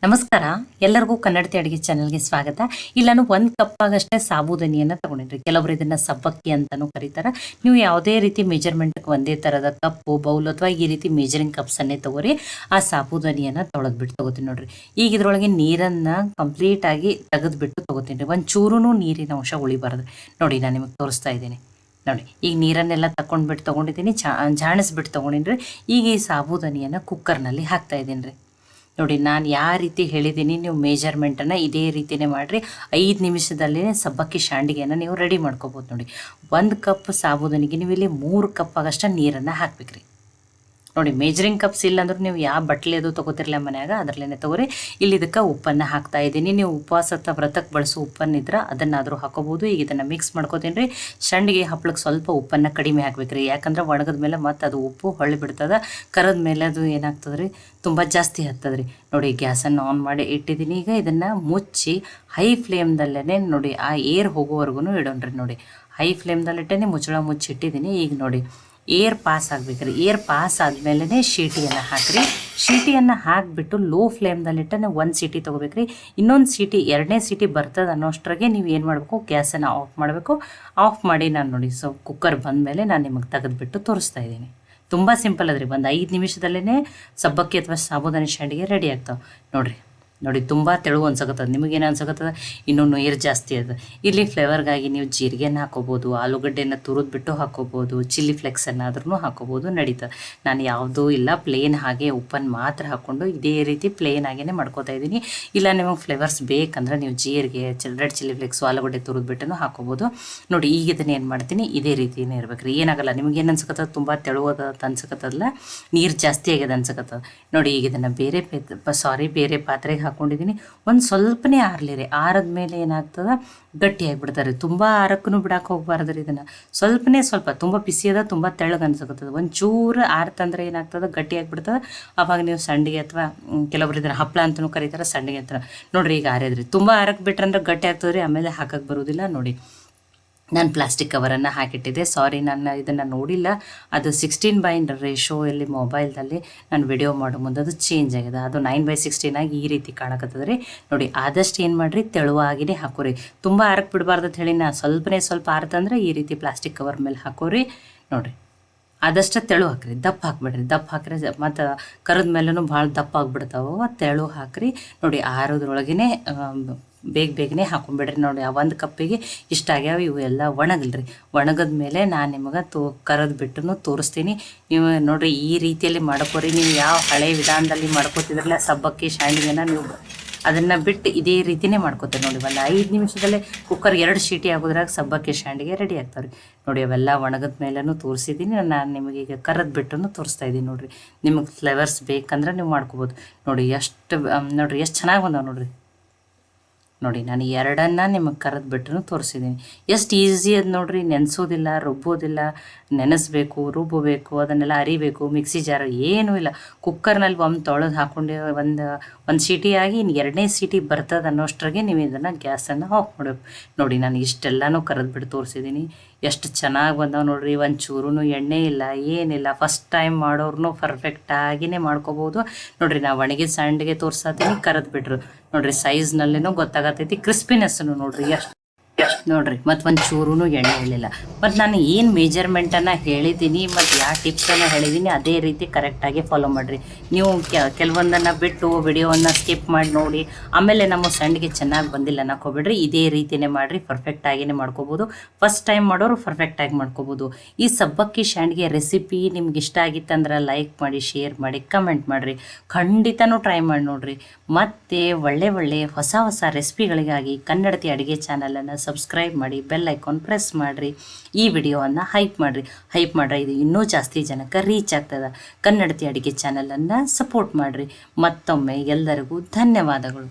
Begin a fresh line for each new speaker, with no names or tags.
ನಮಸ್ಕಾರ. ಎಲ್ಲರಿಗೂ ಕನ್ನಡತಿ ಅಡುಗೆ ಚಾನಲ್ಗೆ ಸ್ವಾಗತ. ಇಲ್ಲಿ ನಾನು 1 ಕಪ್ ಆಗಷ್ಟೇ ಸಾಬೂದನಿಯನ್ನು ತಗೊಂಡಿದ್ರಿ. ಕೆಲವರು ಇದನ್ನ ಸಬ್ಬಕ್ಕಿ ಅಂತಾನೂ ಕರೀತಾರೆ. ನೀವು ಯಾವುದೇ ರೀತಿ ಮೆಜರ್ಮೆಂಟ್ಗೆ ಒಂದೇ ಥರದ ಕಪ್ಪು ಬೌಲ್ ಅಥವಾ ಈ ರೀತಿ ಮೆಜರಿಂಗ್ ಕಪ್ಸನ್ನೇ ತಗೋರಿ. ಆ ಸಾಬೂದನಿಯನ್ನು ತೊಳೆದ್ಬಿಟ್ಟು ತಗೋತೀನಿ ನೋಡ್ರಿ. ಈಗ ಇದ್ರೊಳಗೆ ನೀರನ್ನು ಕಂಪ್ಲೀಟಾಗಿ ತೆಗೆದ್ಬಿಟ್ಟು ತಗೋತೀನಿ ರೀ. ಒಂಚೂರೂ ನೀರಿನ ಅಂಶ ಉಳಿಬಾರ್ದು. ನೋಡಿ ನಾನು ನಿಮಗೆ ತೋರಿಸ್ತಾ ಇದ್ದೀನಿ. ನೋಡಿ ಈಗ ನೀರನ್ನೆಲ್ಲ ತಗೊಂಡ್ಬಿಟ್ಟು ತೊಗೊಂಡಿದ್ದೀನಿ, ಜಾಣಿಸ್ಬಿಟ್ಟು ತೊಗೊಂಡಿನಿ. ಈಗ ಈ ಸಾಬೂದನಿಯನ್ನು ಕುಕ್ಕರ್ನಲ್ಲಿ ಹಾಕ್ತಾ ಇದ್ದೀನಿ ರೀ. ನೋಡಿ ನಾನು ಯಾವ ರೀತಿ ಹೇಳಿದ್ದೀನಿ ನೀವು ಮೆಜರ್ಮೆಂಟನ್ನು ಇದೇ ರೀತಿಯೇ ಮಾಡಿರಿ. 5 ನಿಮಿಷದಲ್ಲೇ ಸಬ್ಬಕ್ಕಿ ಶಾಂಡಿಗೆಯನ್ನು ನೀವು ರೆಡಿ ಮಾಡ್ಕೋಬೋದು. ನೋಡಿ 1 ಕಪ್ ಸಾಬೂದನಿಗೆ ನೀವು ಇಲ್ಲಿ 3 ಕಪ್ ಆಗಷ್ಟು ನೀರನ್ನು ಹಾಕ್ಬೇಕ್ರಿ. ನೋಡಿ ಮೇಜರಿಂಗ್ ಕಪ್ಸ್ ಇಲ್ಲಾಂದ್ರೂ ನೀವು ಯಾವ ಬಟ್ಲೆ ಅದು ತೊಗೋತಿರಲ್ಲ ಮನ್ಯಾಗ ಅದರಲ್ಲೇ ತೊಗೋರಿ. ಇಲ್ಲಿ ಇದಕ್ಕೆ ಉಪ್ಪನ್ನು ಹಾಕ್ತಾ ಇದ್ದೀನಿ. ನೀವು ಉಪವಾಸದ ವ್ರತಕ್ಕೆ ಬಳಸೋ ಉಪ್ಪನ್ನಿದ್ರೆ ಅದನ್ನಾದರೂ ಹಾಕೋಬೋದು. ಈಗ ಇದನ್ನು ಮಿಕ್ಸ್ ಮಾಡ್ಕೋತೀನಿ ರೀ. ಸಂಡಿಗೆ ಹಪ್ಳಕ್ಕೆ ಸ್ವಲ್ಪ ಉಪ್ಪನ್ನು ಕಡಿಮೆ ಹಾಕ್ಬೇಕ್ರಿ. ಯಾಕಂದ್ರೆ ಒಣಗಿದ ಮೇಲೆ ಮತ್ತು ಅದು ಉಪ್ಪು ಹೊಳ್ಳಿ ಬಿಡ್ತದೆ. ಕರದ ಮೇಲೆ ಅದು ಏನಾಗ್ತದೆ ರೀ, ತುಂಬ ಜಾಸ್ತಿ ಹತ್ತದ ರೀ. ನೋಡಿ ಗ್ಯಾಸನ್ನು ಆನ್ ಮಾಡಿ ಇಟ್ಟಿದ್ದೀನಿ. ಈಗ ಇದನ್ನು ಮುಚ್ಚಿ ಹೈ ಫ್ಲೇಮ್ದಲ್ಲೇ ನೋಡಿ ಆ ಏರ್ ಹೋಗೋವರೆಗೂ ಇಡೋಣ್ರಿ. ನೋಡಿ ಹೈ ಫ್ಲೇಮ್ದಲ್ಲಿಟ್ಟೇ ಮುಚ್ಚಳ ಮುಚ್ಚಿಟ್ಟಿದ್ದೀನಿ. ಈಗ ನೋಡಿ ಏರ್ ಪಾಸ್ ಆಗ್ಬೇಕ್ರಿ. ಏರ್ ಪಾಸ್ ಆದಮೇಲೆ ಶೀಟಿಯನ್ನು ಹಾಕಿರಿ. ಶೀಟಿಯನ್ನು ಹಾಕಿಬಿಟ್ಟು ಲೋ ಫ್ಲೇಮ್ದಲ್ಲಿಟ್ಟೆ 1 ಸೀಟಿ ತೊಗೋಬೇಕ್ರಿ. ಇನ್ನೊಂದು ಸೀಟಿ 2ನೇ ಸೀಟಿ ಬರ್ತದೆ ಅನ್ನೋಷ್ಟ್ರಾಗೆ ನೀವು ಏನು ಮಾಡಬೇಕು, ಗ್ಯಾಸನ್ನು ಆಫ್ ಮಾಡಬೇಕು. ಆಫ್ ಮಾಡಿ ನಾನು ನೋಡಿ ಕುಕ್ಕರ್ ಬಂದಮೇಲೆ ನಾನು ನಿಮಗೆ ತೆಗೆದುಬಿಟ್ಟು ತೋರಿಸ್ತಾ ಇದ್ದೀನಿ. ತುಂಬ ಸಿಂಪಲ್ ಅದ್ರಿ. ಒಂದು 5 ನಿಮಿಷದಲ್ಲೇ ಸಬ್ಬಕ್ಕಿ ಅಥವಾ ಸಾಬೂದನಿ ಶಾಂಡಿಗೆ ರೆಡಿ ಆಗ್ತಾವೆ ನೋಡಿರಿ. ನೋಡಿ ತುಂಬ ತೆಳು ಅನ್ಸಕತ್ತದ. ನಿಮಗೇನು ಅನ್ಸಕತ್ತದ, ಇನ್ನೂ ನೀರು ಜಾಸ್ತಿ ಅದ. ಇಲ್ಲಿ ಫ್ಲೇವರ್ಗಾಗಿ ನೀವು ಜೀರಿಗೆನ ಹಾಕೋಬೋದು, ಆಲೂಗಡ್ಡೆನ ತುರಿದ್ಬಿಟ್ಟು ಹಾಕೋಬೋದು, ಚಿಲ್ಲಿ ಫ್ಲೆಕ್ಸನ್ನಾದ್ರೂ ಹಾಕೋಬೋದು, ನಡೀತದೆ. ನಾನು ಯಾವುದೂ ಇಲ್ಲ, ಪ್ಲೇನ್ ಹಾಗೆ ಉಪ್ಪನ್ನು ಮಾತ್ರ ಹಾಕ್ಕೊಂಡು ಇದೇ ರೀತಿ ಪ್ಲೇನ್ ಆಗೇ ಮಾಡ್ಕೋತಾ ಇದ್ದೀನಿ. ಇಲ್ಲ ನಿಮಗೆ ಫ್ಲೇವರ್ಸ್ ಬೇಕಂದ್ರೆ ನೀವು ಜೀರಿಗೆ, ರೆಡ್ ಚಿಲ್ಲಿ ಫ್ಲೆಕ್ಸು, ಆಲೂಗಡ್ಡೆ ತುರಿದ್ಬಿಟ್ಟು ಹಾಕೋಬೋದು. ನೋಡಿ ಈಗ ಇದನ್ನು ಏನು ಮಾಡ್ತೀನಿ, ಇದೇ ರೀತಿಯೇ ಇರ್ಬೇಕು ರೀ. ಏನಾಗಲ್ಲ. ನಿಮಗೇನು ಅನ್ಸಕತ್ತದ, ತುಂಬ ತೆಳುವದ ಅನ್ಸಕತ್ತದಲ್ಲ, ನೀರು ಜಾಸ್ತಿ ಆಗ್ಯದ ಅನ್ಸಕತ್ತದ. ನೋಡಿ ಈಗ ಇದನ್ನು ಬೇರೆ ಪಾತ್ರೆಗೆ ಹಾಕ್ಕೊಂಡಿದ್ದೀನಿ. ಒಂದು ಸ್ವಲ್ಪನೇ ಆರಲಿ. ಆರದ ಮೇಲೆ ಏನಾಗ್ತದೆ, ಗಟ್ಟಿಯಾಗಿಬಿಡ್ತಾರೆ. ತುಂಬ ಆರಕ್ಕೂ ಬಿಡಕ್ಕೆ ಹೋಗ್ಬಾರ್ದು ರೀ. ಇದನ್ನು ಸ್ವಲ್ಪ ತುಂಬ ಬಿಸಿ ಅದ, ತುಂಬ ತೆಳ್ಳಗೆ ಅನ್ಸಕತ್ತದ. ಒಂಚೂರು ಆರ್ತಂದ್ರೆ ಏನಾಗ್ತದೆ, ಗಟ್ಟಿಯಾಗಿಬಿಡ್ತದೆ. ಆವಾಗ ನೀವು ಸಂಡಿಗೆ ಅಥವಾ ಕೆಲವರು ಇದನ್ನು ಹಪ್ಪಳ ಅಂತಲೂ ಕರೀತಾರೆ, ಸಂಡಿಗೆ ಅಂತ. ನೋಡಿರಿ ಈಗ ಆರ್ಯದ್ರಿ. ತುಂಬ ಆರಕ್ಕೆ ಬಿಟ್ರಂದ್ರೆ ಗಟ್ಟಿ ಆಗ್ತದೆ ರೀ, ಆಮೇಲೆ ಹಾಕಕ್ಕೆ ಬರೋದಿಲ್ಲ. ನೋಡಿ ನಾನು ಪ್ಲಾಸ್ಟಿಕ್ ಕವರನ್ನು ಹಾಕಿಟ್ಟಿದ್ದೆ. ಸಾರಿ, ನಾನು ಇದನ್ನು ನೋಡಿಲ್ಲ. ಅದು 16:9 ರೇಷೋಯಲ್ಲಿ ಮೊಬೈಲ್ದಲ್ಲಿ ನಾನು ವಿಡಿಯೋ ಮಾಡೋ ಮುಂದೆ ಅದು ಚೇಂಜ್ ಆಗಿದೆ. ಅದು 9:16 ಆಗಿ ಈ ರೀತಿ ಕಾಣಕತ್ತದ ರೀ. ನೋಡಿ ಆದಷ್ಟು ಏನು ಮಾಡಿರಿ, ತೆಳುವಾಗಿನೇ ಹಾಕೋರಿ. ತುಂಬ ಆರಕ್ಕೆ ಬಿಡಬಾರ್ದು ಅಂತ ಹೇಳಿ ನಾನು ಸ್ವಲ್ಪ ಆರ್ತಂದ್ರೆ ಈ ರೀತಿ ಪ್ಲಾಸ್ಟಿಕ್ ಕವರ್ ಮೇಲೆ ಹಾಕೋರಿ. ನೋಡಿರಿ ಆದಷ್ಟು ತೆಳು ಹಾಕ್ರಿ, ದಪ್ಪ ಹಾಕ್ಬಿಡ್ರಿ. ದಪ್ಪ ಹಾಕ್ರಿ ಮತ್ತು ಕರದ ಮೇಲೂ ಭಾಳ ದಪ್ಪ ಆಗಿಬಿಡ್ತಾವೆ. ತೆಳು ಹಾಕ್ರಿ. ನೋಡಿ ಆರೋದ್ರೊಳಗೇ ಬೇಗನೆ ಹಾಕೊಂಡ್ಬಿಡ್ರಿ. ನೋಡಿ ಆ 1 ಕಪ್ಪಿಗೆ ಇಷ್ಟ ಆಗ್ಯಾವ. ಇವು ಎಲ್ಲ ಒಣಗಲ್ರಿ. ಒಣಗದ ಮೇಲೆ ನಾನು ನಿಮಗೆ ಕರೆದು ಬಿಟ್ಟು ತೋರಿಸ್ತೀನಿ. ನೀವು ನೋಡಿರಿ ಈ ರೀತಿಯಲ್ಲಿ ಮಾಡ್ಕೋರಿ. ನೀವು ಯಾವ ಹಳೆ ವಿಧಾನದಲ್ಲಿ ಮಾಡ್ಕೋತಿದ್ರಲ್ಲ ಸಬ್ಬಕ್ಕಿ ಶಾಂಡಿಗೆನ, ನೀವು ಅದನ್ನು ಬಿಟ್ಟು ಇದೇ ರೀತಿಯೇ ಮಾಡ್ಕೋತೀರಿ. ನೋಡಿ ಒಂದು 5 ನಿಮಿಷದಲ್ಲೇ ಕುಕ್ಕರ್ 2 ಸೀಟಿ ಆಗೋದ್ರಾಗ ಸಬ್ಬಕ್ಕಿ ಶಾಂಡಿಗೆ ರೆಡಿ ಆಗ್ತಾವೆ ರೀ. ನೋಡಿ ಅವೆಲ್ಲ ಒಣಗದ ಮೇಲೂ ತೋರಿಸಿದ್ದೀನಿ. ನಾನು ನಿಮಗೆ ಈಗ ಕರೆದು ಬಿಟ್ಟು ತೋರಿಸ್ತಾ ಇದ್ದೀನಿ. ನೋಡಿರಿ ನಿಮಗೆ ಫ್ಲೇವರ್ಸ್ ಬೇಕಂದ್ರೆ ನೀವು ಮಾಡ್ಕೋಬೋದು. ನೋಡಿ ಎಷ್ಟು ಚೆನ್ನಾಗಿ ಬಂದಾವೆ ನೋಡಿರಿ. ನೋಡಿ ನಾನು 2 ನಿಮಗೆ ಕರೆದು ಬಿಟ್ಟು ತೋರಿಸಿದ್ದೀನಿ. ಎಷ್ಟು ಈಸಿ ಅದು ನೋಡಿರಿ. ನೆನೆಸೋದಿಲ್ಲ, ರುಬ್ಬೋದಿಲ್ಲ. ನೆನೆಸ್ಬೇಕು, ರುಬ್ಬಬೇಕು, ಅದನ್ನೆಲ್ಲ ಅರಿಬೇಕು. ಮಿಕ್ಸಿ ಜಾರ್ ಏನೂ ಇಲ್ಲ. ಕುಕ್ಕರ್ನಲ್ಲಿ ಒಮ್ಮೆ ತೊಳೆದು ಹಾಕ್ಕೊಂಡು ಒಂದು ಸೀಟಿ ಆಗಿ ಇನ್ನು 2ನೇ ಸೀಟಿ ಬರ್ತದೆ ಅನ್ನೋಷ್ಟ್ರಾಗೆ ನೀವು ಇದನ್ನು ಗ್ಯಾಸನ್ನು ಆಫ್ ಮಾಡಬೇಕು. ನೋಡಿ ನಾನು ಇಷ್ಟೆಲ್ಲನೂ ಕರೆದ್ಬಿಟ್ಟು ತೋರಿಸಿದ್ದೀನಿ. ಎಷ್ಟು ಚೆನ್ನಾಗಿ ಬಂದಾವೆ ನೋಡಿರಿ. ಒಂಚೂರೂ ಎಣ್ಣೆ ಇಲ್ಲ, ಏನಿಲ್ಲ. ಫಸ್ಟ್ ಟೈಮ್ ಮಾಡೋರ್ನು ಪರ್ಫೆಕ್ಟಾಗಿಯೇ ಮಾಡ್ಕೋಬೋದು. ನೋಡಿರಿ ನಾವು ಒಣಗಿದ ಸಂಡಿಗೆ ತೋರ್ಸತ್ತೀನಿ, ಕರೆದು ಬಿಟ್ರು. ನೋಡಿರಿ ಸೈಜ್ನಲ್ಲೇನೂ ಗೊತ್ತಾಗತ್ತೈತಿ. ಕ್ರಿಸ್ಪಿನೆಸ್ಸನ್ನು ನೋಡಿರಿ ಎಷ್ಟು ನೋಡಿರಿ. ಮತ್ತು ಒಂಚೂರೂ ಎಣ್ಣೆ ಇರಲಿಲ್ಲ. ಮತ್ತು ನಾನು ಏನು ಮೆಜರ್ಮೆಂಟನ್ನು ಹೇಳಿದ್ದೀನಿ ಮತ್ತು ಯಾವ ಟಿಪ್ಸನ್ನು ಹೇಳಿದ್ದೀನಿ ಅದೇ ರೀತಿ ಕರೆಕ್ಟಾಗಿ ಫಾಲೋ ಮಾಡಿರಿ. ನೀವು ಕೆಲವೊಂದನ್ನು ಬಿಟ್ಟು ವಿಡಿಯೋವನ್ನು ಸ್ಕಿಪ್ ಮಾಡಿ ನೋಡಿ ಆಮೇಲೆ ನಮ್ಮ ಸಂಡಿಗೆ ಚೆನ್ನಾಗಿ ಬಂದಿಲ್ಲ ಅನ್ನಕೋಬಿಡ್ರಿ. ಇದೇ ರೀತಿಯೇ ಮಾಡಿರಿ, ಪರ್ಫೆಕ್ಟಾಗಿಯೇ ಮಾಡ್ಕೋಬೋದು. ಫಸ್ಟ್ ಟೈಮ್ ಮಾಡೋರು ಪರ್ಫೆಕ್ಟಾಗಿ ಮಾಡ್ಕೋಬೋದು. ಈ ಸಬ್ಬಕ್ಕಿ ಶಾಂಡಿಗೆ ರೆಸಿಪಿ ನಿಮ್ಗೆ ಇಷ್ಟ ಆಗಿತ್ತಂದ್ರೆ ಲೈಕ್ ಮಾಡಿ, ಶೇರ್ ಮಾಡಿ, ಕಮೆಂಟ್ ಮಾಡಿರಿ. ಖಂಡಿತನೂ ಟ್ರೈ ಮಾಡಿ ನೋಡಿರಿ. ಮತ್ತು ಒಳ್ಳೆ ಹೊಸ ರೆಸಿಪಿಗಳಿಗಾಗಿ ಕನ್ನಡತಿ ಅಡುಗೆ ಚಾನಲನ್ನು ಸಬ್ಸ್ಕ್ರೈಬ್ ಮಾಡಿ, ಬೆಲ್ ಐಕಾನ್ ಪ್ರೆಸ್ ಮಾಡಿರಿ. ಈ ವಿಡಿಯೋವನ್ನು ಹೈಪ್ ಮಾಡಿರಿ. ಇದು ಇನ್ನೂ ಜಾಸ್ತಿ ಜನಕ್ಕೆ ರೀಚ್ ಆಗ್ತದೆ. ಕನ್ನಡತಿ ಅಡುಗೆ ಚಾನಲನ್ನು ಸಪೋರ್ಟ್ ಮಾಡಿರಿ. ಮತ್ತೊಮ್ಮೆ ಎಲ್ಲರಿಗೂ ಧನ್ಯವಾದಗಳು.